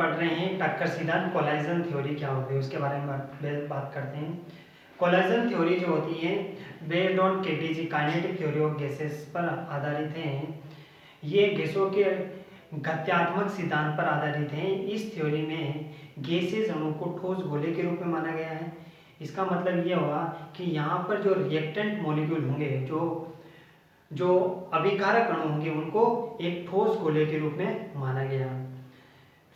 पढ़ रहे हैं टक्कर सिद्धांत। कोलाइजन थ्योरी क्या होती है उसके बारे में बात करते हैं। कोलाइजन थ्योरी जो होती है based on KTG kinetic theory of gases पर आधारित है। ये गैसों के गत्यात्मक सिद्धांत पर आधारित है। इस थ्योरी में गैसेस अणु को ठोस गोले के रूप में माना गया है। इसका मतलब ये हुआ कि यहाँ पर जो रिएक्टेंट मॉलिक्यूल होंगे, जो अभिकारक अणु होंगे, उनको एक ठोस गोले के रूप में माना गया।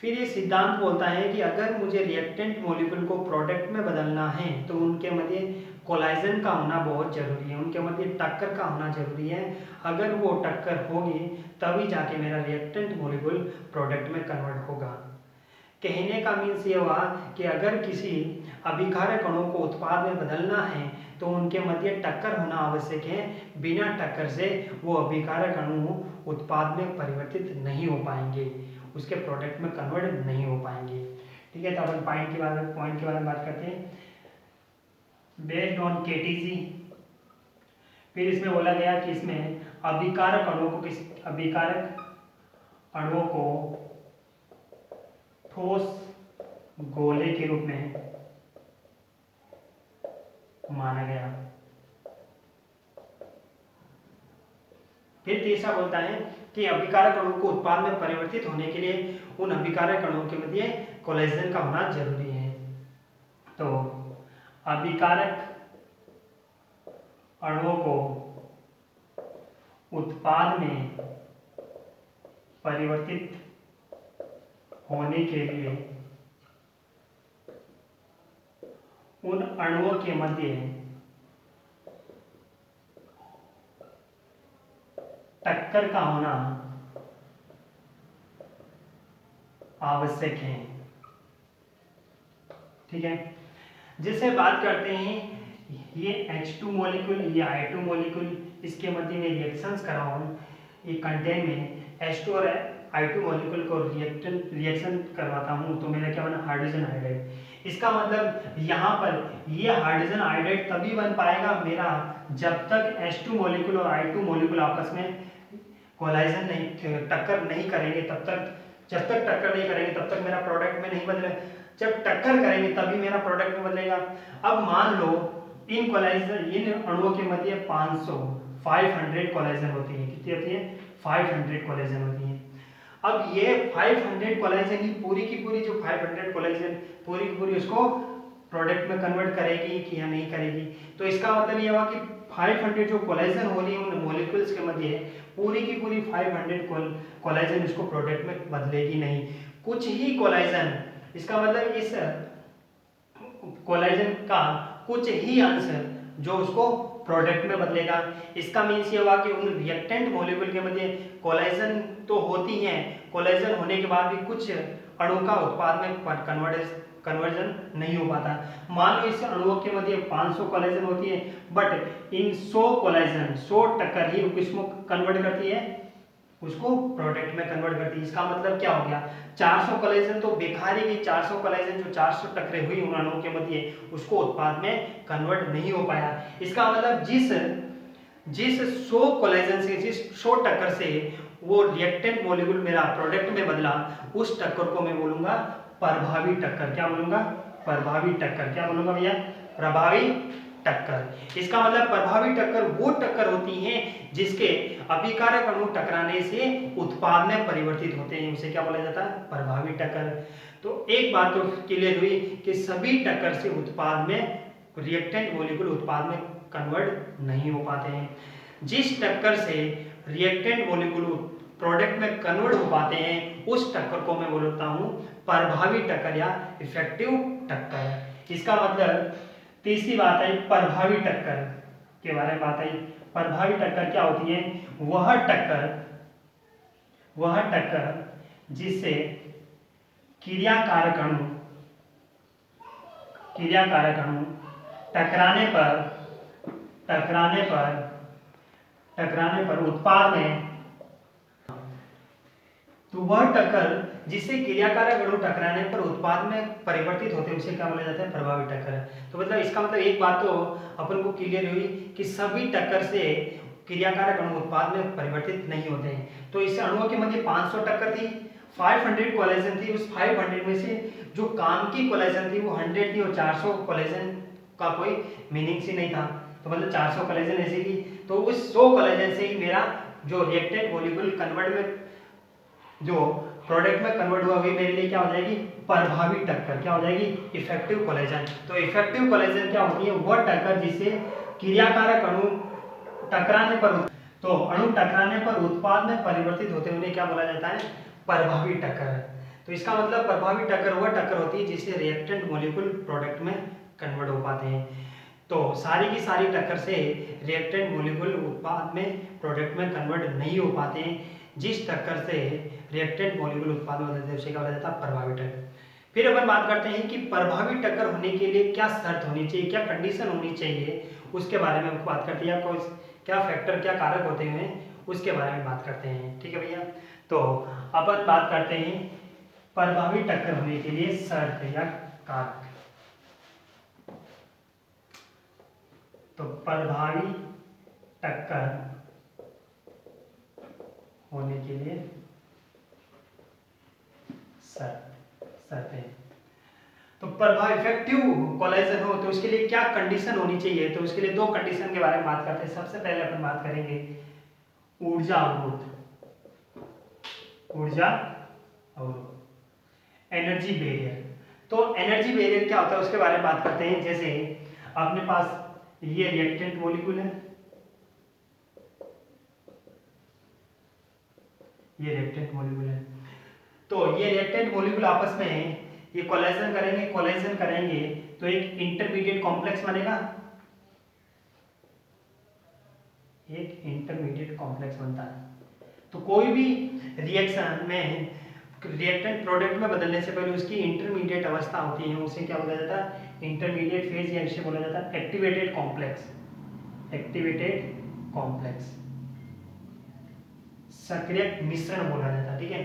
फिर ये सिद्धांत बोलता है कि अगर मुझे रिएक्टेंट मॉलिक्यूल को प्रोडक्ट में बदलना है तो उनके मध्य कोलाइजन का होना बहुत जरूरी है, उनके मध्य टक्कर का होना जरूरी है। अगर वो टक्कर होगी तभी जाके मेरा रिएक्टेंट मॉलिक्यूल प्रोडक्ट में कन्वर्ट होगा। कहने का मीन्स ये हुआ कि अगर किसी अभिकारक अणु को उत्पाद में बदलना है तो उनके मध्य टक्कर होना आवश्यक है। बिना टक्कर से वो अभिकारक अणु उत्पाद में परिवर्तित नहीं हो पाएंगे, उसके प्रोडक्ट में कन्वर्ट नहीं हो पाएंगे। ठीक है, तो अपन पॉइंट के बारे में बात करते हैं। बेस्ड ऑन केटीजी, फिर इसमें बोला गया कि इसमें अभिकारक अणुओं को ठोस गोले के रूप में माना गया। फिर तीसरा बोलता है कि अभिकारक अणु को उत्पाद में परिवर्तित होने के लिए उन अभिकारक अणुओं के मध्य कोलाइजन का होना जरूरी है। तो अभिकारक अणुओं को उत्पाद में परिवर्तित होने के लिए उन अणुओं के मध्य टक्कर का होना आवश्यक है। ठीक है, जिससे बात करते हैं ये H2 मॉलिक्यूल, ये I2 मॉलिक्यूल, इसके मध्य में रिएक्शंस कराऊं, ये कंटेन में H2 और I2 मॉलिक्यूल को रिएक्शन करवाता हूं तो मेरा क्या बना, हाइड्रोजन आयोडाइड। इसका मतलब यहाँ पर ये हाइड्रोजन आयोडाइड तभी बन पाएगा मेरा जब तक H2 मॉलिक्यूल और I2 मॉलिक्यूल आपस में कोलाइजन नहीं, टक्कर नहीं करेंगे। तब तक, जब तक टक्कर नहीं करेंगे तब तक मेरा प्रोडक्ट में नहीं बदलेगा। जब टक्कर करेंगे तभी मेरा प्रोडक्ट में बदलेगा। अब मान लो इन अणुओं के मध्य 500 कोलाइजन होती है। कितनी होती है? 500 कोलाइजन होती है। अब ये 500 कोलाइजन ही पूरी की पूरी, जो 500 कोलाइजन पूरी की पूरी उसको प्रोडक्ट में कन्वर्ट करेगी कि या नहीं करेगी। तो इसका मतलब ये हुआ कि 500 जो कोलाइजन हो रही है उन मॉलिक्यूल्स के मध्य पूरी की पूरी 500 कोलाइजन इसको प्रोडक्ट में बदलेगी नहीं, कुछ ही कोलाइजन। इसका मतलब इस कोलाइजन का कुछ ही अंश जो उसको प्रोडक्ट में बदलेगा। इसका मीन्स ये हुआ कि उन रिएक्टेंट मॉलिक्यूल के मध्य कोलाइजन तो होती हैं, कोलाइजन होने के बाद भी कुछ अणु का उत्पाद में कन्वर्जन नहीं हो पाता। मान लो इस अणुओं के मध्य 500 कोलाइजन होती है, बट इन 100 कोलाइजन, 100 टक्कर ही किसको कन्वर्ट करती है, उसको प्रोडक्ट में कन्वर्ट करती है। इसका मतलब क्या हो गया, 400 कोलाइजन तो बेकार ही गई। 400 कोलाइजन जो 400 टक्करें हुई उन अणुओं के मध्य, उसको उत्पाद में कन्वर्ट नहीं हो पाया। इसका मतलब जिस 100 कोलाइजन से, जिस 100 टक्कर से वो रिएक्टेंट मॉलिक्यूल मेरा प्रोडक्ट में बदला, उस टक्कर को मैं बोलूंगा प्रभावी टक्कर। क्या बोलूंगा? प्रभावी टक्कर। क्या बोलूंगा भैया? प्रभावी टक्कर। इसका मतलब प्रभावी टक्कर वो टक्कर होती है जिसके अभिकारक अणु टकराने से उत्पाद में परिवर्तित होते हैं, उसे क्या बोला जाता है? प्रभावी टक्कर। तो एक बात तो क्लियर हुई कि सभी टक्कर से उत्पाद में, रिएक्टेंट मॉलिक्यूल उत्पाद में कन्वर्ट नहीं हो पाते हैं। जिस टक्कर से रिएक्टेंट मॉलिक्यूल प्रोडक्ट में कन्वर्ट हो पाते हैं उस टक्कर को मैं बोलता हूं प्रभावी टक्कर या इफेक्टिव टक्कर। इसका मतलब तीसरी बात आई प्रभावी टक्कर के बारे में बात आई। प्रभावी टक्कर क्या होती है? वह टक्कर जिससे क्रियाकारक अणु टकराने पर उत्पाद में, तो वह टक्कर जिससे क्रियाकारक अणु टकराने पर उत्पाद में परिवर्तित होते हैं उसे क्या बोला जाता है? प्रभावी टक्कर। तो मतलब इसका मतलब एक बात तो अपन को क्लियर हुई कि सभी टक्कर से क्रियाकारक अणु उत्पाद में परिवर्तित नहीं होते हैं। तो इस अणुओं के मध्य 500 टक्कर थी, 500 कोलेजन थी, उस 500 में से जो काम की कोलेजन थी वो 100 थी और 400 कोलेजन का कोई मीनिंग ही नहीं था। तो मतलब 400 कोलेजन ऐसी थी, तो उस 100 कोलेजन से ही मेरा जो रिएक्टेंट मॉलिक्यूल कन्वर्ट में जो प्रोडक्ट में कन्वर्ट हुआ वही मेरे लिए क्या हो जाएगी, प्रभावी टक्कर। क्या हो जाएगी, इफेक्टिव कोलेजन। तो इफेक्टिव कोलेजन क्या होती है, वह टक्कर जिसे क्रियाकारक अणु टकराने पर तो अणु टकराने पर उत्पाद में परिवर्तित होते हुए क्या बोला जाता है, प्रभावी टक्कर। तो इसका मतलब प्रभावी टक्कर वह टक्कर होती है जिससे रिएक्टेंट मॉलिक्यूल प्रोडक्ट में कन्वर्ट हो पाते हैं। तो सारी की सारी टक्कर से रिएक्टेंट मॉलिक्यूल उत्पाद में प्रोडक्ट में कन्वर्ट नहीं हो पाते हैं। जिस टक्कर से रिएक्टेंट मॉलिक्यूल उत्पाद में बदलते हैं उसे क्या बोला जाता है, प्रभावी टक्कर। फिर अपन बात करते हैं कि प्रभावी टक्कर होने के लिए क्या शर्त होनी चाहिए, क्या कंडीशन होनी चाहिए, उसके बारे में हम बात करते हैं। क्या फैक्टर, क्या कारक होते हैं, उसके बारे में बात करते हैं। ठीक है भैया। तो अपन बात करते हैं प्रभावी टक्कर होने के लिए शर्त या कारक। तो प्रभावी टक्कर होने के लिए शर्तें। तो प्रभाव इफेक्टिव कोलाइजन हो तो उसके लिए क्या कंडीशन होनी चाहिए, तो उसके लिए दो कंडीशन के बारे में बात करते हैं। सबसे पहले अपन बात करेंगे ऊर्जा अवरोध, ऊर्जा अवरोध, एनर्जी बैरियर। तो एनर्जी बैरियर क्या होता है उसके बारे में बात करते हैं। जैसे अपने पास ये रिएक्टेंट मॉलिक्यूल है, ये रिएक्टेंट मॉलिक्यूल है, तो ये रिएक्टेंट मॉलिक्यूल आपस में ये कोलाइजन करेंगे तो एक इंटरमीडिएट कॉम्प्लेक्स बनेगा, एक इंटरमीडिएट कॉम्प्लेक्स बनता है। तो कोई भी रिएक्शन में रिएक्टेंट प्रोडक्ट में बदलने से पहले उसकी इंटरमीडिएट अवस्था होती है, उसे क्या बोला जाता है, इंटरमीडिएट फेज, या इसे बोला जाता है एक्टिवेटेड कॉम्प्लेक्स, एक्टिवेटेड कॉम्प्लेक्स, सक्रिय मिश्रण बोला जाता है। ठीक है।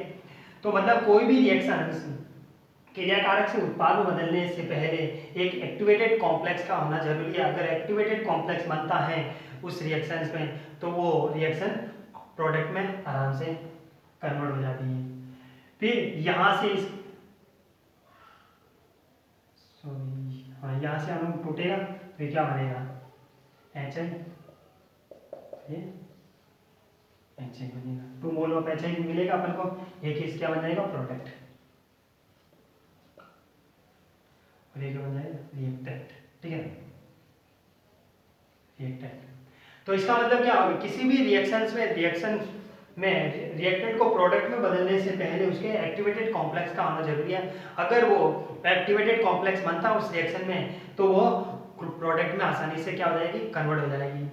तो मतलब कोई भी रिएक्शन क्रियाकारक से उत्पाद में बदलने से पहले एक एक्टिवेटेड कॉम्प्लेक्स का होना जरूरी है। अगर एक्टिवेटेड कॉम्प्लेक्स बनता है उस रिएक्शन में तो वो रिएक्शन प्रोडक्ट में आराम से कन्वर्ट हो जाती है। फिर यहाँ से यहाँ से हम टूटेगा तो ये क्या बनेगा, HI, ये HI बनेगा। 2 मोल ऑफ HI मिलेगा अपन को, एक केस क्या बन जाएगा, प्रोडक्ट, और ये क्या बन जाएगा, रिएक्टेंट। ठीक है, रिएक्टेंट। तो इसका मतलब क्या होगा, किसी भी रिएक्शन में रिएक्टेंट को प्रोडक्ट में बदलने से पहले उसके एक्टिवेटेड कॉम्प्लेक्स का होना जरूरी है। अगर वो एक्टिवेटेड कॉम्प्लेक्स बनता उस रिएक्शन में तो वो प्रोडक्ट में आसानी से क्या हो जाएगी, कन्वर्ट हो जाएगी।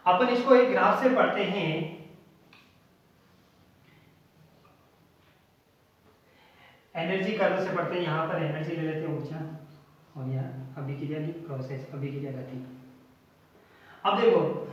अपन इसको एक ग्राफ से पढ़ते हैं। एनर्जी कर्व से पढ़ते हैं। यहाँ पर एनर्जी ले लेते हैं, ऊर्जा, और यहाँ अभिक्रिया की प्रोसेस, अभिक्रिया गति। अब देखो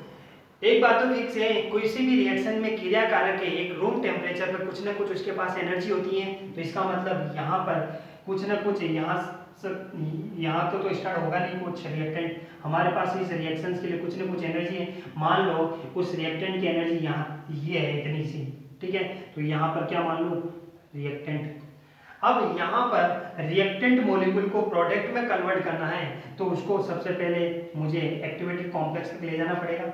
एक बात तो फिक्स है, किसी भी रिएक्शन में क्रिया कारक के एक रूम टेम्परेचर पर कुछ ना कुछ उसके पास एनर्जी होती है। तो इसका मतलब यहाँ पर कुछ ना कुछ यहाँ तो स्टार्ट होगा नहीं कुछ रिएक्टेंट, हमारे पास इस रिएक्शंस के लिए कुछ ना कुछ एनर्जी है। मान लो उस रिएक्टेंट की एनर्जी यहाँ ये है इतनी सी, ठीक है। तो यहाँ पर क्या मान लो, रिएक्टेंट। अब यहाँ पर रिएक्टेंट मॉलिक्यूल को प्रोडक्ट में कन्वर्ट करना है तो उसको सबसे पहले मुझे एक्टिवेटेड कॉम्प्लेक्स तक ले जाना पड़ेगा।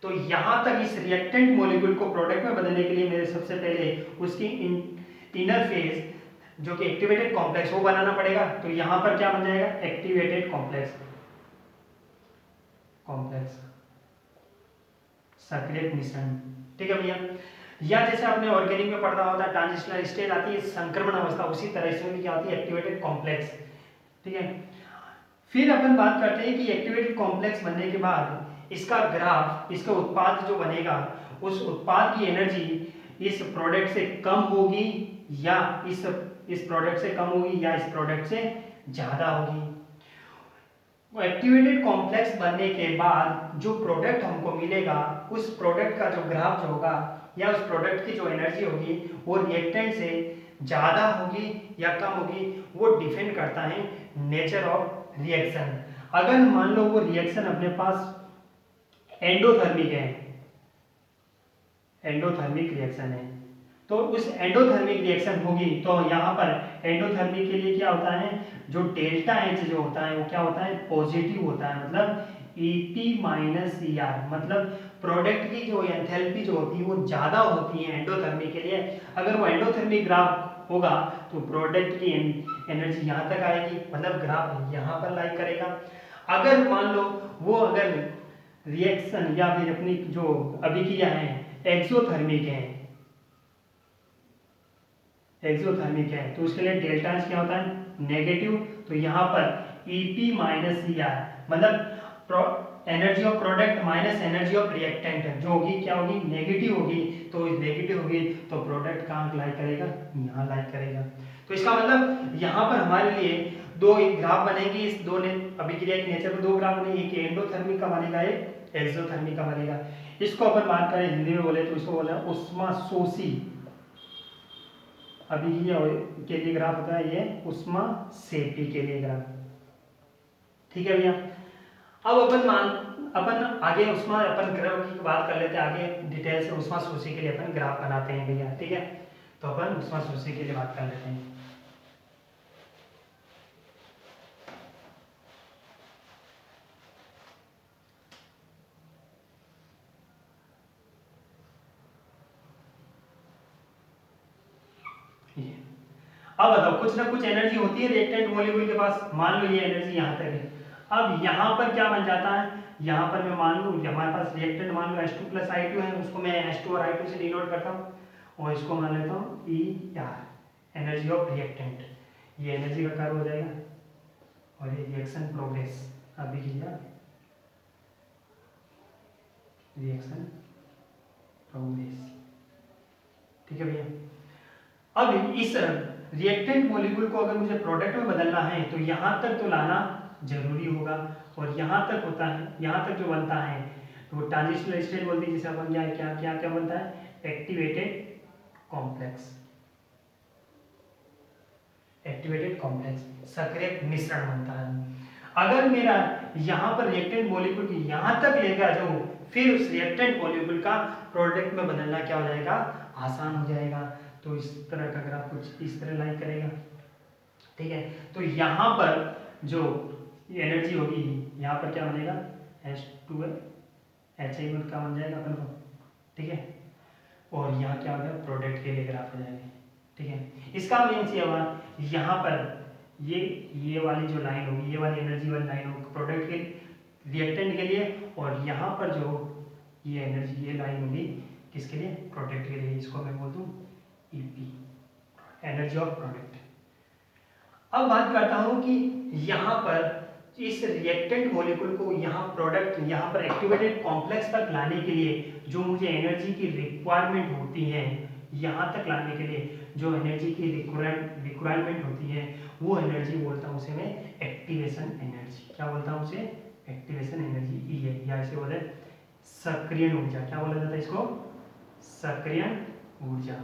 तो यहाँ तक इस रिएक्टेंट मॉलिक्यूल को प्रोडक्ट में बदलने के लिए मेरे सबसे पहले उसकी इनर फेज जो कि एक्टिवेटेड कॉम्प्लेक्स वो बनाना पड़ेगा। तो यहाँ पर क्या बन जाएगा, एक्टिवेटेड कॉम्प्लेक्स, सक्रिय मिश्रण। ठीक है भैया। या जैसे आपने ऑर्गेनिक में पढ़ा होता है ट्रांजिशनल स्टेज आती है, संक्रमण अवस्था, उसी तरह इसमें भी क्या होती है, एक्टिवेटेड कॉम्प्लेक्स। ठीक है। फिर अपन बात करते हैं कि एक्टिवेटेड कॉम्प्लेक्स बनने के बाद इसका ग्राफ, इसका उत्पाद जो बनेगा उस उत्पाद की एनर्जी इस प्रोडक्ट से कम होगी या इस प्रोडक्ट से कम होगी या इस प्रोडक्ट से ज्यादा होगी। एक्टिवेटेड कॉम्प्लेक्स बनने के बाद जो प्रोडक्ट हमको मिलेगा उस प्रोडक्ट का जो ग्राफ जो होगा या उस प्रोडक्ट की जो एनर्जी होगी वो रिएक्टेंट से ज़्यादा होगी या कम होगी, वो डिपेंड करता है नेचर ऑफ रिएक्शन। अगर मान लो वो रिएक्शन अपने पास एंडोथर्मिक है, एंडोथर्मिक रिएक्शन है, तो उस एंडोथर्मिक रिएक्शन होगी तो यहाँ पर एंडोथर्मिक के लिए क्या होता है, जो डेल्टा एच जो होता है वो क्या होता है, पॉजिटिव होता है, मतलब Ep माइनस ER, मतलब प्रोडक्ट की जो एंथैल्पी जो होती है वो ज़्यादा होती है एंडोथर्मिक के लिए। अगर वो एंडोथर्मिक ग्राफ होगा तो प्रोडक्ट की एनर्जी यहाँ तक आएगी, मतलब ग्राफ यहाँ पर लाइक करेगा। अगर मान लो वो अगर रिएक्शन या फिर अपनी जो अभिक्रिया है एक्सोथर्मिक है, एक्सोथर्मिक है तो उसके लिए डेल्टा एच क्या होता है, नेगेटिव। तो यहाँ पर Ep माइनस ER, मतलब energy of product minus energy of reactant जो होगी क्या होगी, नेगेटिव होगी। तो नेगेटिव होगी तो प्रोडक्ट कहाँ लाइक करेगा, यहाँ लाइक करेगा। तो इसका मतलब यहाँ पर हमारे लिए दो ग्राफ बनेंगे, इस दो ने अभिक्रिया की नेचर में दो ग्राफ बनेंगे, एक एंडोथर्मिक का बनेगा, एक एक्सोथर्मिक का बनेगा। इसको अपन बात करें हिंदी में बोले तो इसको बोला उष्माशोषी अभिक्रिया के लिए ग्राफ होता है ये उष्माक्षेपी के लिए ग्राफ। ठीक है भैया। अब अपन आगे उष्मा अपन ग्राफ की बात कर लेते हैं, आगे डिटेल से उष्माशोषी के लिए अपन ग्राफ बनाते हैं भैया। ठीक है, तो अपन उष्माशोषी के लिए बात कर लेते हैं। अब बताओ, कुछ ना कुछ एनर्जी होती है रिएक्टेंट मॉलिक्यूल के पास, मान लो ये एनर्जी यहाँ तक है। अब यहाँ पर क्या बन जाता है, यहाँ पर मैं मान लूँ हमारे पास रिएक्टेंट मान लो H2 + I2 है, उसको मैं H2 और I2 से डिनोट करता हूँ और इसको मान लेता हूँ ER, एनर्जी ऑफ रिएक्टेंट। ये एनर्जी का कर्व हो जाएगा और ये रिएक्शन प्रोग्रेस अभिक्रिया रिएक्शन प्रोग्रेस। ठीक है भैया। अब इस रिएक्टेंट मॉलिक्यूल को अगर मुझे प्रोडक्ट में बदलना है तो यहाँ तक तो लाना जरूरी होगा, और यहाँ तक होता है, यहाँ तक जो बनता है तो ट्रांजिशनल स्टेट बोलते हैं जिसे अपन क्या क्या क्या बनता है, एक्टिवेटेड कॉम्प्लेक्स, एक्टिवेटेड कॉम्प्लेक्स सक्रिय मिश्रण बनता है। अगर मेरा यहाँ पर रिएक्टेंट मॉलिक्यूल की यहाँ तक लेगा जो, फिर उस रिएक्टेंट मॉलिक्यूल का प्रोडक्ट में बदलना क्या हो जाएगा, आसान हो जाएगा। तो इस तरह का ग्राफ कुछ इस तरह लाइक करेगा। ठीक है, तो यहाँ पर जो एनर्जी होगी यहाँ पर क्या बनेगा, H2 HI का बन जाएगा अपन को। ठीक है, और यहाँ क्या हो जाएगा, प्रोडक्ट के लिए ग्राफ हो जाएगा। ठीक है, इसका मीन्स ये हुआ यहाँ पर ये वाली जो लाइन होगी, ये वाली एनर्जी वाली लाइन होगी प्रोडक्ट के रिएक्टेंट के लिए, और यहाँ पर जो ये एनर्जी ये लाइन होगी किसके लिए, प्रोडक्ट के लिए। इसको मैं बोल दूँ EP, एनर्जी ऑफ प्रोडक्ट। अब बात करता हूँ कि यहाँ पर इस रिएक्टेंट मॉलिक्यूल को यहाँ प्रोडक्ट, यहाँ पर एक्टिवेटेड कॉम्प्लेक्स तक लाने के लिए जो मुझे एनर्जी की रिक्वायरमेंट होती है, यहाँ तक लाने के लिए जो एनर्जी की रिक्वायरमेंट होती है वो एनर्जी बोलता हूँ उसे मैं एक्टिवेशन एनर्जी। क्या बोलता हूँ उसे, एक्टिवेशन एनर्जी ई है, या इसे बोले सक्रियण ऊर्जा। क्या बोला जाता है इसको, सक्रियण ऊर्जा।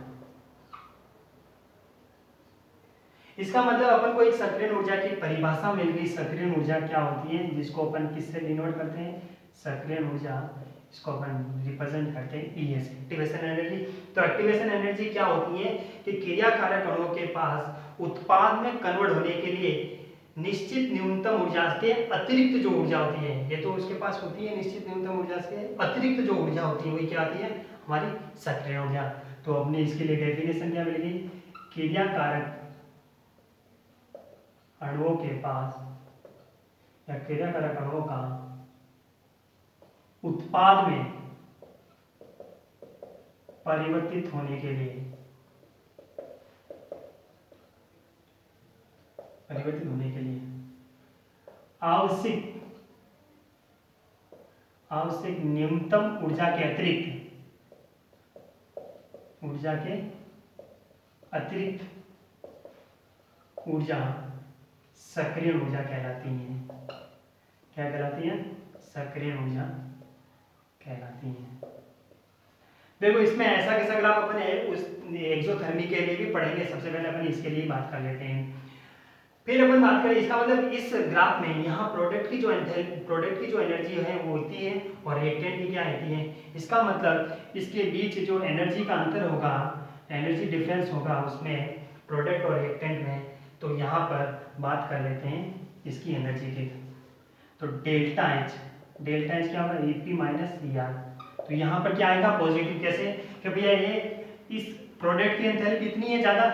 इसका मतलब अपन को एक सक्रियण ऊर्जा की परिभाषा मिल गई। सक्रियण ऊर्जा क्या होती है, जिसको अपन किससे डिनोट करते हैं, सक्रियण ऊर्जा, इसको अपन रिप्रेजेंट करते हैं ES, एक्टिवेशन एनर्जी। तो एक्टिवेशन एनर्जी क्या होती है कि क्रियाकारक अणुओं के पास उत्पाद में कन्वर्ट होने के लिए निश्चित न्यूनतम ऊर्जा के अतिरिक्त जो ऊर्जा होती है, ये तो उसके पास होती है निश्चित न्यूनतम ऊर्जा से अतिरिक्त जो ऊर्जा होती है वही क्या आती है, हमारी सक्रियण ऊर्जा। तो अपने इसके लिए डेफिनेशन क्या मिलेगी, क्रियाकारक अणुओं के पास या क्रियाकारक अणुओं का उत्पाद में परिवर्तित होने के लिए आवश्यक न्यूनतम ऊर्जा के अतिरिक्त ऊर्जा सक्रियण ऊर्जा कहलाती है। क्या कहलाती है, सक्रियण ऊर्जा कहलाती है। देखो इसमें ऐसा कैसा ग्राफ अपन उस एक्सोथर्मी के लिए भी पढ़ेंगे, सबसे पहले अपन इसके लिए बात कर लेते हैं, फिर अपन बात करें। इसका मतलब इस ग्राफ में यहाँ प्रोडक्ट की जो एनर्जी है वो होती है और रिएक्टेंट की क्या होती है। इसका मतलब इसके बीच जो एनर्जी का अंतर होगा एनर्जी डिफरेंस होगा उसमें प्रोडक्ट और रिएक्टेंट में, तो यहाँ पर बात कर लेते हैं इसकी एनर्जी की। तो डेल्टा एच क्या होगा, E P minus E R. तो यहाँ पर क्या आएगा पॉजिटिव, कैसे कि भैया ये इस प्रोडक्ट की एंथैल्पी इतनी है ज़्यादा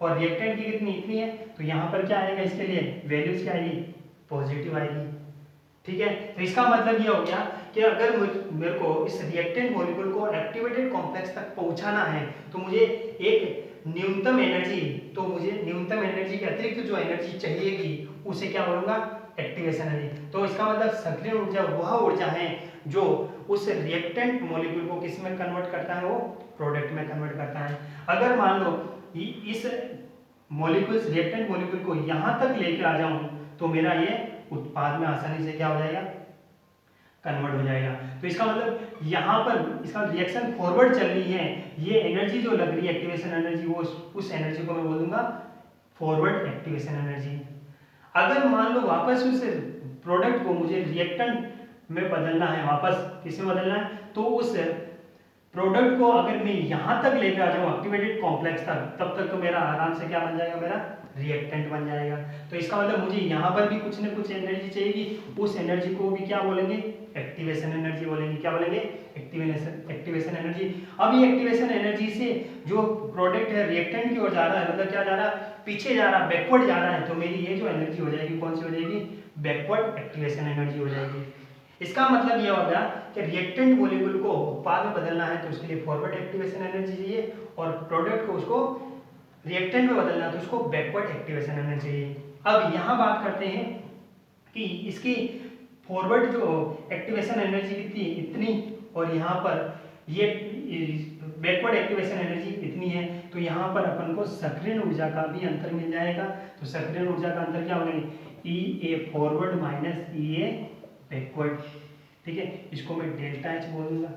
और रिएक्टेंट की कितनी इतनी है, तो यहाँ पर क्या आएगा इसके लिए वैल्यूज क्या आएगी, पॉजिटिव आएगी। ठीक है, तो इसका मतलब ये हो गया कि अगर मेरे को इस रिएक्टेंट मॉलिक्यूल को एक्टिवेटेड कॉम्प्लेक्स तक पहुंचाना है तो मुझे एक न्यूनतम एनर्जी, तो मुझे न्यूनतम एनर्जी के अतिरिक्त जो एनर्जी चाहिएगी उसे क्या बोलूंगा, एक्टिवेशन एनर्जी। तो इसका मतलब सक्रिय ऊर्जा वह ऊर्जा है जो उस रिएक्टेंट मॉलिक्यूल को किस में कन्वर्ट करता है, वो प्रोडक्ट में कन्वर्ट करता है। अगर मान लो इस मॉलिक्यूल रिएक्टेंट मॉलिक्यूल को यहाँ तक लेकर आ जाऊं तो मेरा ये उत्पाद में आसानी से क्या हो जाएगा, कन्वर्ट हो जाएगा। तो इसका मतलब यहाँ पर इसका रिएक्शन फॉरवर्ड चल रही है, ये एनर्जी जो लग रही है एक्टिवेशन एनर्जी, वो उस एनर्जी को मैं बोल दूंगा फॉरवर्ड एक्टिवेशन एनर्जी। अगर मान लो वापस उस प्रोडक्ट को मुझे रिएक्टेंट में बदलना है, वापस किसमें बदलना है, तो उस प्रोडक्ट को अगर मैं यहाँ तक लेकर आ जाऊँ एक्टिवेटेड कॉम्प्लेक्स तक, तब तक तो मेरा आराम से क्या बन जाएगा, मेरा रिएक्टेंट बन जाएगा। तो इसका मतलब मुझे यहाँ पर भी कुछ न कुछ एनर्जी चाहिएगी, उस एनर्जी को भी क्या बोलेंगे, एक्टिवेशन एनर्जी बोलेंगे। क्या बोलेंगे, एक्टिवेशन एनर्जी। अब ये एक्टिवेशन एनर्जी से जो प्रोडक्ट है रिएक्टेंट की ओर जा रहा है, मतलब क्या जा रहा है, पीछे जा रहा है, बैकवर्ड जा रहा है, तो मेरी ये जो एनर्जी हो जाएगी कौन सी हो जाएगी, बैकवर्ड एक्टिवेशन एनर्जी हो जाएगी। इसका मतलब ये होगा कि रिएक्टेंट मॉलिक्यूल को उत्पाद में बदलना है तो उसके लिए फॉरवर्ड एक्टिवेशन एनर्जी चाहिए, और प्रोडक्ट को उसको रिएक्टेंट में बदलना है तो उसको बैकवर्ड एक्टिवेशन एनर्जी चाहिए। अब यहाँ बात करते हैं कि इसकी फॉरवर्ड जो एक्टिवेशन एनर्जी कितनी, इतनी, और यहाँ पर ये बैकवर्ड एक्टिवेशन एनर्जी इतनी है, तो यहाँ पर अपन को सक्रियण ऊर्जा का भी अंतर मिल जाएगा। तो सक्रियण ऊर्जा का अंतर क्या होगा, ई ए फॉरवर्ड माइनस ई ए बैकवर्ड। ठीक है, इसको मैं डेल्टा एच बोलूंगा।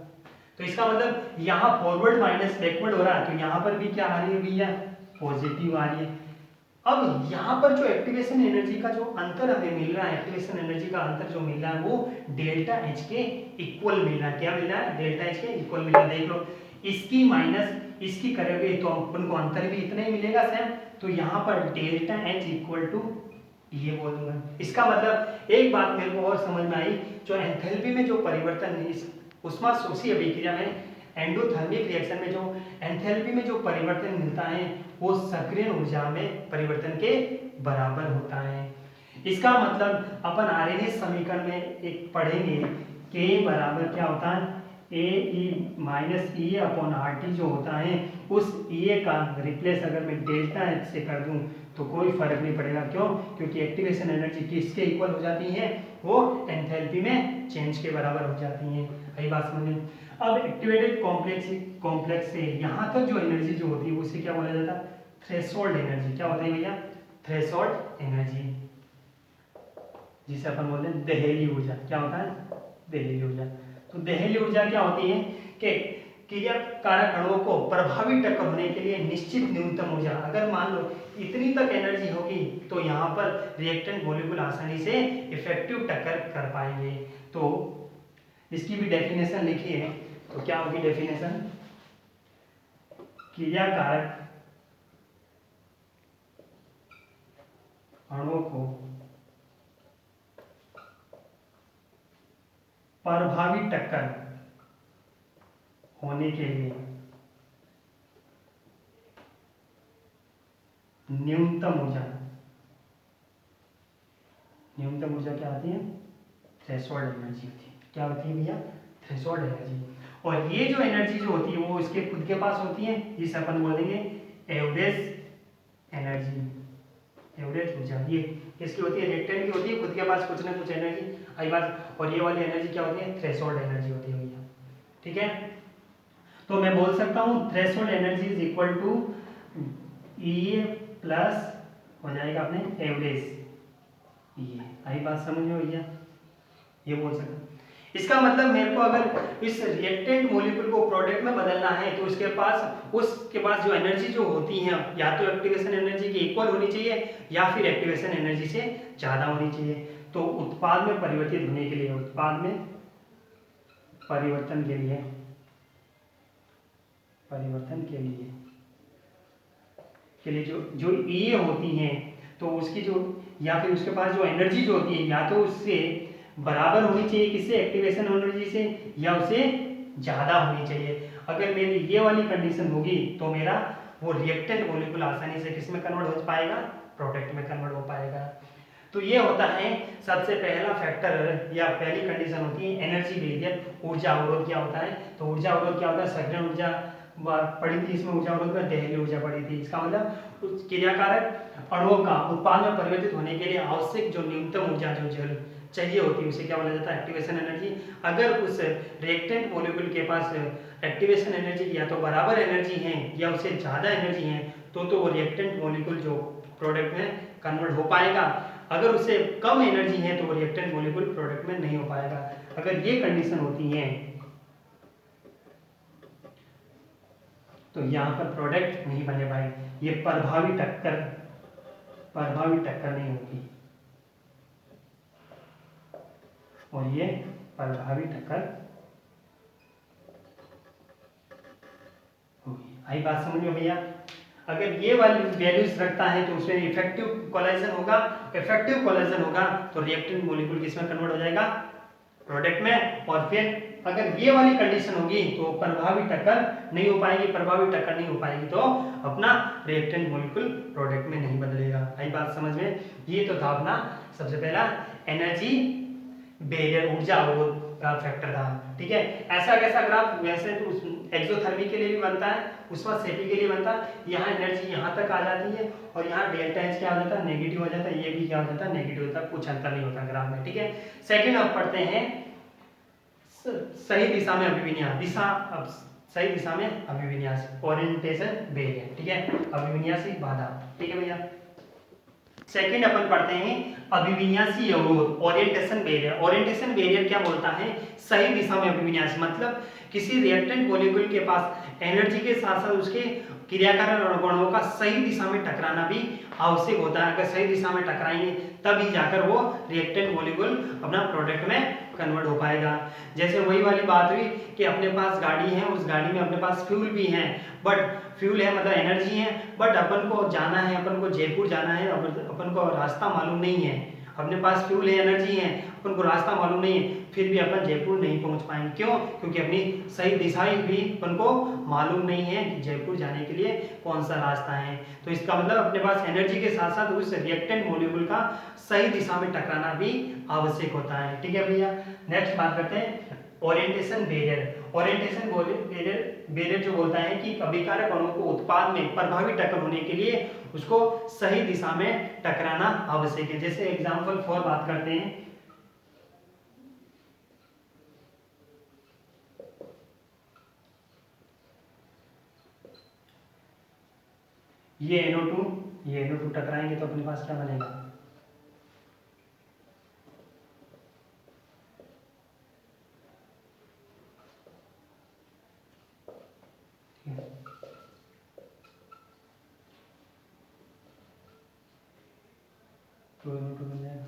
तो इसका मतलब यहाँ फॉरवर्ड माइनस बैकवर्ड हो रहा है, तो यहाँ पर भी क्या आ रही है भैया, पॉजिटिव आ रही है। अब यहाँ पर जो एक्टिवेशन एनर्जी का जो अंतर हमें मिल रहा है, एक्टिवेशन एनर्जी का अंतर जो मिल रहा है वो डेल्टा एच के इक्वल मिल रहा है। क्या मिल रहा है, डेल्टा एच के इक्वल मिल रहा है। देख लो, इसकी माइनस इसकी करोगे तो अपन को अंतर भी इतना ही मिलेगा सेम। तो यहाँ पर डेल्टा एच इक्वल टू ये बोल दूंगा। इसका मतलब एक बात मेरे को और समझ में आई, जो एंथैल्पी में जो परिवर्तन इस ऊष्माशोषी अभिक्रिया में एंडोथर्मिक रिएक्शन में जो एंथैल्पी में जो परिवर्तन मिलता है वो सक्रियण ऊर्जा में परिवर्तन के बराबर होता है। इसका मतलब अपन आरएनए समीकरण में एक पढ़ेंगे, के बराबर क्या होता है, A E minus E upon R T जो होता है, उस ई का रिप्लेस अगर मैं डेल्टा एच से कर दूं तो कोई फर्क नहीं पड़ेगा। क्यों, क्योंकि एक्टिवेशन एनर्जी किसके इक्वल हो जाती है, वो एंथैल्पी में चेंज के बराबर हो जाती है। यही बात समझ में। अब एक्टिवेटेड कॉम्प्लेक्स से यहाँ तक जो एनर्जी जो होती है उसे क्या बोला जाता है, थ्रेशोल्ड एनर्जी। क्या होता है भैया, थ्रेशोल्ड एनर्जी, जिसे अपन बोलते हैं दहलीय ऊर्जा। क्या होता है, दहलीय ऊर्जा। तो दहलीय ऊर्जा क्या होती है कि क्रिया कारक अणुओं को प्रभावी टक्कर होने के लिए निश्चित न्यूनतम ऊर्जा, अगर मान लो इतनी तक एनर्जी होगी तो यहाँ पर रिएक्टेंट मॉलिक्यूल आसानी से इफेक्टिव टक्कर कर पाएंगे। तो इसकी भी डेफिनेशन लिखी है, तो क्या होगी डेफिनेशन, क्रिया कारक अणुओं को प्रभावी टक्कर होने के लिए न्यूनतम ऊर्जा, न्यूनतम ऊर्जा क्या आती है, थ्रेशोल्ड एनर्जी होती है। क्या होती है भैया, थ्रेशोल्ड एनर्जी। और ये जो एनर्जी जो होती है वो इसके खुद के पास होती है, जिसे अपन बोलेंगे एवरेज एनर्जी, एवरेज ऊर्जा। ये किसकी होती है, रिएक्टेंट की होती है, खुद के पास कुछ ना कुछ एनर्जी आई बात। और ये वाली एनर्जी क्या होती है, थ्रेशोल्ड एनर्जी होती है भैया। ठीक है, तो मैं बोल सकता हूँ threshold energy is equal to E plus हो जाएगा अपने एवरेज, ये आई बात समझ में भैया, ये बोल सकता हूँ। इसका मतलब मेरे को अगर इस रिएक्टेंट मॉलिक्यूल को प्रोडक्ट में बदलना है तो उसके पास जो एनर्जी जो होती है या तो एक्टिवेशन एनर्जी की इक्वल होनी चाहिए या फिर एक्टिवेशन एनर्जी से ज़्यादा होनी चाहिए। तो उत्पाद में परिवर्तित होने के लिए, उत्पाद में परिवर्तन के लिए के लिए जो जो ये होती हैं, तो उसकी जो या फिर उसके पास जो एनर्जी जो होती है या तो उससे बराबर होनी चाहिए किससे, एक्टिवेशन एनर्जी से, या उससे ज़्यादा होनी चाहिए। अगर मेरी ये वाली कंडीशन होगी तो मेरा वो रिएक्टेंट मॉलिक्यूल आसानी से किस में कन्वर्ट हो पाएगा, प्रोडक्ट में कन्वर्ट हो पाएगा। तो ये होता है सबसे पहला फैक्टर या पहली कंडीशन होती है एनर्जी बेरियर, ऊर्जा अवरोध क्या होता है। तो ऊर्जा अवरोध क्या होता है, सक्रियण ऊर्जा पड़ी थी इसमें, ऊर्जा अवरोध में दहलीय ऊर्जा पड़ी थी। इसका मतलब उस क्रियाकारक अणुओं का उत्पाद में परिवर्तित होने के लिए आवश्यक जो न्यूनतम ऊर्जा जो चाहिए होती है उसे क्या बोला जाता है, एक्टिवेशन एनर्जी। अगर उस रिएक्टेंट मॉलिक्यूल के पास एक्टिवेशन एनर्जी या तो बराबर एनर्जी है या उससे ज़्यादा एनर्जी है तो वो रिएक्टेंट मॉलिक्यूल जो प्रोडक्ट में कन्वर्ट हो पाएगा। अगर उससे कम एनर्जी है तो वो रिएक्टेंट मॉलिक्यूल प्रोडक्ट में नहीं हो पाएगा। अगर ये कंडीशन होती है तो यहाँ पर प्रोडक्ट नहीं बने पाएंगे, ये प्रभावी टक्कर नहीं होगी और ये प्रभावी टक्कर होगी। आई बात समझ में भैया। अगर ये वाली वैल्यूज रखता है तो उसमें इफेक्टिव कोलाइजन होगा, इफेक्टिव कोलाइजन होगा तो रिएक्टेंट मॉलिक्यूल किसमें कन्वर्ट हो जाएगा, प्रोडक्ट में। और फिर अगर ये वाली कंडीशन होगी तो प्रभावी टक्कर नहीं हो पाएगी, प्रभावी टक्कर नहीं हो पाएगी तो अपना रिएक्टेंट मॉलिक्यूल प्रोडक्ट में नहीं बदलेगा। आई बात समझ में। ये तो था अपना सबसे पहला एनर्जी बेरियर, ऊर्जा अवरोध का फैक्टर था। ठीक है, ऐसा कैसा ग्राफ, वैसे तो एक्सोथर्मी के लिए भी बनता है, उष्मा सेपी के लिए बनता है। यहाँ एनर्जी यहाँ तक आ जाती है और यहाँ डेल्टा एच क्या हो जाता है, नेगेटिव हो जाता है, ये भी क्या हो जाता है, नेगेटिव होता है, कुछ अंतर नहीं होता ग्राफ में। ठीक है, सेकंड अब पढ़ते हैं सही दिशा में अभिविन्यास, दिशा अब सही दिशा में अभिविन्यास, ओरिएंटेशन बेरियर। ठीक है, अभिविन्यासी बाधा। ठीक है भैया, सेकंड अपन पढ़ते हैं अभिविन्यासी अवरोध, ओरिएंटेशन बेरियर। ओरिएंटेशन बेरियर क्या बोलता है, सही दिशा में अभिविन्यास, मतलब किसी रिएक्टेंट मॉलिक्यूल के पास एनर्जी के साथ साथ उसके क्रियाकारक अणुओं का सही दिशा में टकराना भी आवश्यक होता है। अगर सही दिशा में टकराएंगे तभी जाकर वो रिएक्टेंट मॉलिक्यूल अपना प्रोडक्ट में कन्वर्ट हो पाएगा। जैसे वही वाली बात हुई कि अपने पास गाड़ी है, उस गाड़ी में अपने पास फ्यूल भी है, बट फ्यूल है मतलब एनर्जी है, बट अपन को जाना है, अपन को जयपुर जाना है, अपन को रास्ता मालूम नहीं है। अपने पास फ्यूल है, एनर्जी है, अपन को रास्ता मालूम नहीं है, फिर भी अपन जयपुर नहीं पहुंच पाएंगे। क्यों? क्योंकि अपनी सही दिशा भी अपन को मालूम नहीं है कि जयपुर जाने के लिए कौन सा रास्ता है। तो इसका मतलब अपने पास एनर्जी के साथ साथ उस रिएक्टेंट मॉलिक्यूल का सही दिशा में टकराना भी आवश्यक होता है। ठीक है भैया, नेक्स्ट बात करते हैं ओरिएंटेशन बेरियर। ओरिएंटेशन बेरियर जो बोलता है कि अभिकारक अणुओं को उत्पाद में प्रभावी टक्कर होने के लिए उसको सही दिशा में टकराना आवश्यक है। जैसे एग्जांपल फॉर बात करते हैं, ये NO2 टकराएंगे तो अपने पास क्या बनेगा, तो NO2 बन जाएगा।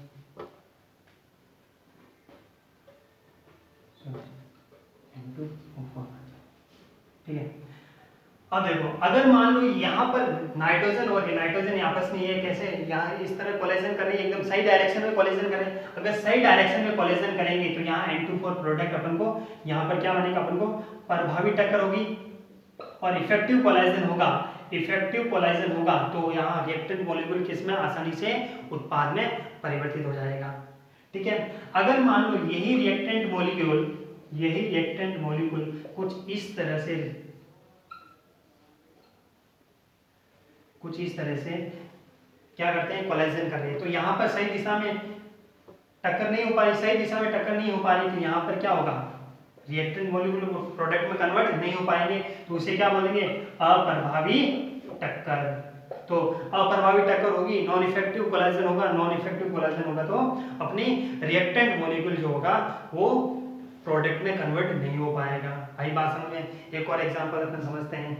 ठीक है, अब देखो अगर मान लो यहाँ पर नाइट्रोजन और नाइट्रोजन आपस में ये कैसे यहाँ इस तरह कोलिजन कर रहे हैं, एकदम सही डायरेक्शन में कोलिजन कर रहे हैं। अगर सही डायरेक्शन में कोलिजन करेंगे तो यहाँ N2 प्रोडक्ट अपन को यहाँ पर क्या बनेगा, अपन को प्रभावी टक्कर होगी और इफेक्टिव कोलिजन होगा। इफेक्टिव कोलिजन होगा तो यहाँ रिएक्टेंट मॉलिक्यूल किसमें आसानी से उत्पाद में परिवर्तित हो जाएगा। ठीक है, अगर मान लो यही रिएक्टेंट मॉलिक्यूल कुछ इस तरह से क्या करते हैं, कोलिजन कर रहे हैं, तो यहाँ पर सही दिशा में टक्कर नहीं हो पा रही, सही दिशा में टक्कर नहीं हो पा रही, तो यहाँ पर क्या होगा, रिएक्टेंट मॉलिक्यूल प्रोडक्ट में कन्वर्ट नहीं हो पाएंगे, तो उसे क्या बोलेंगे, अप्रभावी टक्कर। तो अप्रभावी टक्कर होगी, नॉन इफेक्टिव कोलिजन होगा, नॉन इफेक्टिव कोलिजन होगा तो अपनी रिएक्टेंट मॉलिक्यूल जो होगा वो प्रोडक्ट में कन्वर्ट नहीं हो पाएगा। आई बात समझ में। एक और एग्जांपल अपन समझते हैं,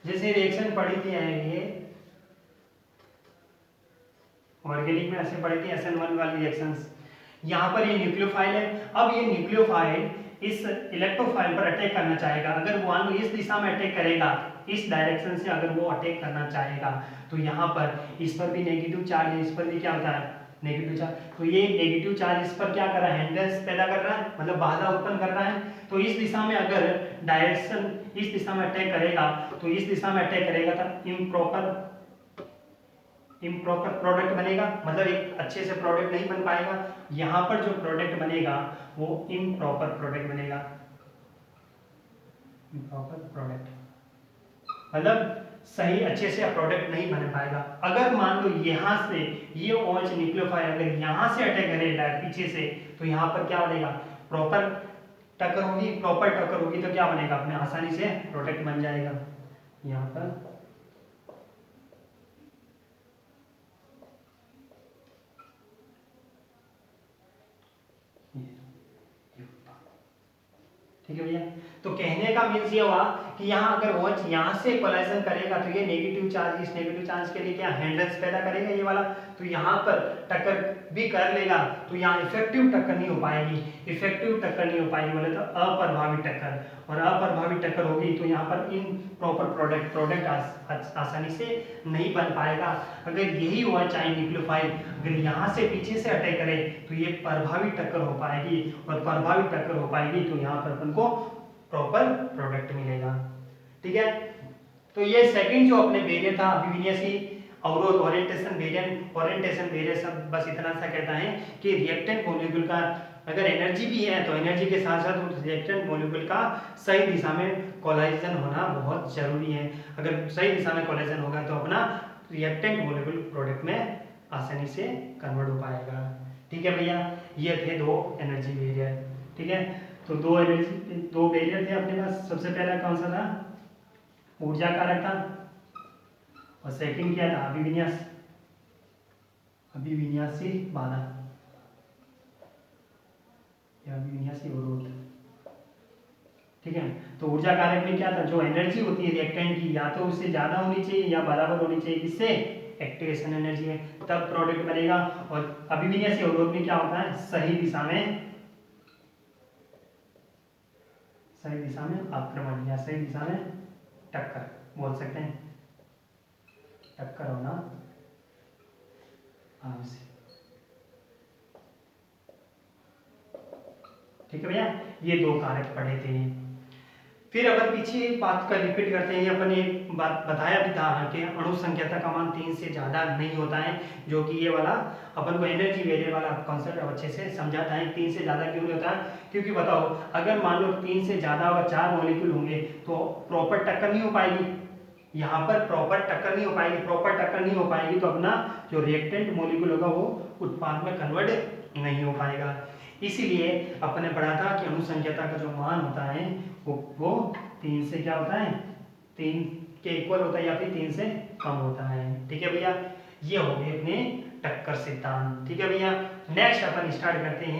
जैसे रिएक्शन पढ़ी थी ये ऑर्गेनिक में ऐसे पढ़ी थी SN1 वाली रिएक्शंस। यहाँ पर ये न्यूक्लियोफाइल है। अब ये न्यूक्लियोफाइल इस इलेक्ट्रोफाइल पर अटैक करना चाहेगा। अगर वो मान लो इस दिशा में अटैक करेगा, इस डायरेक्शन से अगर वो अटैक करना चाहेगा, तो यहाँ पर इस पर भी नेगेटिव चार्ज है, इस पर भी क्या होता है नेगेटिव चार्ज। तो ये नेगेटिव चार्ज इस पर क्या कर रहा है, हिंड्रेंस पैदा कर रहा है, मतलब बाधा उत्पन्न कर रहा है। तो इस दिशा में अगर डायरेक्शन इस दिशा में अटैक करेगा, तो इस दिशा में अटैक करेगा तो इम्प्रॉपर प्रोडक्ट बनेगा, मतलब एक अच्छे से प्रोडक्ट नहीं बन पाएगा। यहाँ पर जो प्रोडक्ट बनेगा वो इम्प्रॉपर प्रोडक्ट बनेगा, इम्प्रॉपर प्रोडक्ट मतलब सही अच्छे से प्रोडक्ट नहीं बन पाएगा। अगर मान लो यहाँ से ये OH न्यूक्लियोफाइल अगर यहाँ से अटैक करेगा पीछे से, तो यहाँ पर क्या बनेगा, प्रॉपर टक्कर होगी। प्रॉपर टक्कर होगी तो क्या बनेगा, अपने आसानी से प्रोडक्ट बन जाएगा। यहाँ पर ठीक है भैया। तो कहने का मीन्स ये हुआ कि यहाँ अगर OH यहाँ से कोलाइजन करेगा तो ये नेगेटिव चार्ज इस नेगेटिव चार्ज के लिए क्या हिंड्रेंस पैदा करेगा ये वाला, तो यहाँ पर टक्कर भी कर लेगा, तो यहाँ इफेक्टिव टक्कर नहीं हो पाएगी। इफेक्टिव टक्कर नहीं हो पाएगी बोले तो अप्रभावी टक्कर, और अप्रभावी टक्कर होगी तो यहाँ पर इन प्रॉपर प्रोडक्ट आसानी से नहीं बन पाएगा। अगर यही हुआ चाहे न्यूक्लियोफाइल अगर यहाँ से पीछे से अटैक करे तो ये प्रभावी टक्कर हो पाएगी, और प्रभावी टक्कर हो पाएगी तो यहाँ पर अपन को प्रॉपर प्रोडक्ट मिलेगा। ठीक है, तो ये सेकंड जो अपने वेरिएंट था अभिविन्यासी अवरोध ओरिएंटेशन वेरिएंट सब बस इतना सा कहता है कि रिएक्टेंट मॉलिक्यूल का अगर एनर्जी भी है तो एनर्जी के साथ साथ उस रिएक्टेंट मॉलिक्यूल का सही दिशा में कोलाइजन होना बहुत जरूरी है। अगर सही दिशा में कोलाइजन होगा तो अपना रिएक्टेंट मॉलिक्यूल प्रोडक्ट में आसानी से कन्वर्ट हो पाएगा। ठीक है भैया, ये थे दो एनर्जी वेरिएंट। ठीक है, तो दो वेरिएंट थे अपने पास। सबसे पहला कौन सा था, ऊर्जा कारक था, और सेकंड क्या था, अभिविन्यासी बाधा या अभिविन्यासी अवरोध। ठीक है, तो ऊर्जा कारक में क्या था, जो एनर्जी होती है रिएक्टेंट की या तो उससे ज्यादा होनी चाहिए या बराबर होनी चाहिए, किससे, एक्टिवेशन एनर्जी में, तब प्रोडक्ट बनेगा। और अभिविन्यासी अवरोध में क्या होता है, सही दिशा में आक्रमण या सही दिशा में टक्कर बोल सकते हैं, टक्कर होना आवश्यक। ठीक है भैया, ये दो कारक पढ़े थे। फिर अगर पीछे बात का रिपीट करते हैं, अपन एक बात बताया भी था कि अणु संख्याता का मान 3 से ज्यादा नहीं होता है, जो कि ये वाला अपन को एनर्जी वेरिएबल वाला कॉन्सेप्ट अच्छे से समझाता है। 3 से ज्यादा क्यों नहीं होता है, क्योंकि बताओ अगर मान लो 3 से ज्यादा अगर 4 मॉलिक्यूल होंगे तो प्रॉपर टक्कर नहीं हो पाएगी, यहाँ पर प्रॉपर टक्कर नहीं हो पाएगी। प्रॉपर टक्कर नहीं हो पाएगी तो अपना जो रिएक्टेंट मॉलिक्यूल होगा वो उत्पाद में कन्वर्ट नहीं हो पाएगा। इसीलिए अपने पढ़ा था कि अनुसंख्यता का जो मान होता है वो 3 से क्या होता है, 3 के इक्वल होता है या फिर 3 से कम होता है। ठीक है भैया, ये हो गए अपने टक्कर सिद्धांत। ठीक है भैया, नेक्स्ट अपन स्टार्ट करते हैं